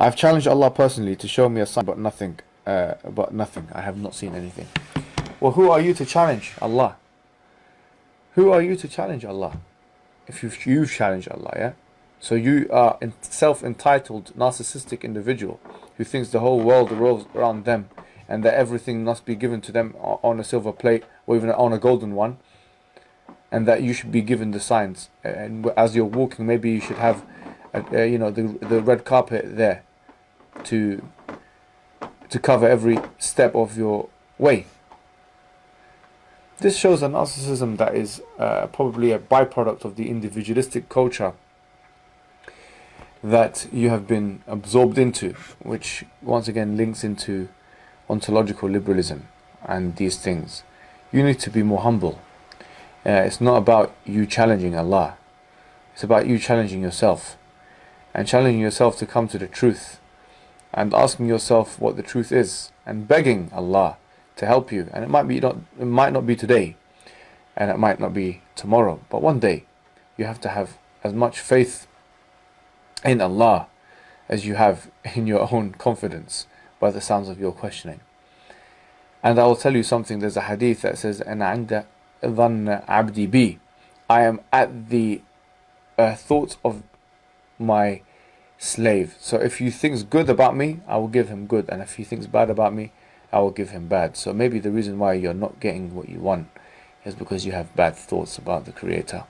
I've challenged Allah personally to show me a sign, but nothing. I have not seen anything. Well, who are you to challenge Allah? Who are you to challenge Allah? If you've challenged Allah, yeah? So you are a self-entitled, narcissistic individual who thinks the whole world revolves around them and that everything must be given to them on a silver plate or even on a golden one, and that you should be given the signs. And as you're walking, maybe you should have, the red carpet there to cover every step of your way. This shows a narcissism that is probably a byproduct of the individualistic culture that you have been absorbed into, which once again links into ontological liberalism and these things. You need to be more humble. It's not about you challenging Allah. It's about you challenging yourself, and challenging yourself to come to the truth, and asking yourself what the truth is, and begging Allah to help you. And it might not be today, and it might not be tomorrow, but one day you have to have as much faith in Allah as you have in your own confidence, by the sounds of your questioning. And I will tell you something. There's a hadith that says, أَنَا عِنْدَ ظَنَّ عَبْدِي بِي, I am at the thoughts of my slave. So if he thinks good about me, I will give him good, and if he thinks bad about me, I will give him bad. So maybe the reason why you're not getting what you want is because you have bad thoughts about the Creator.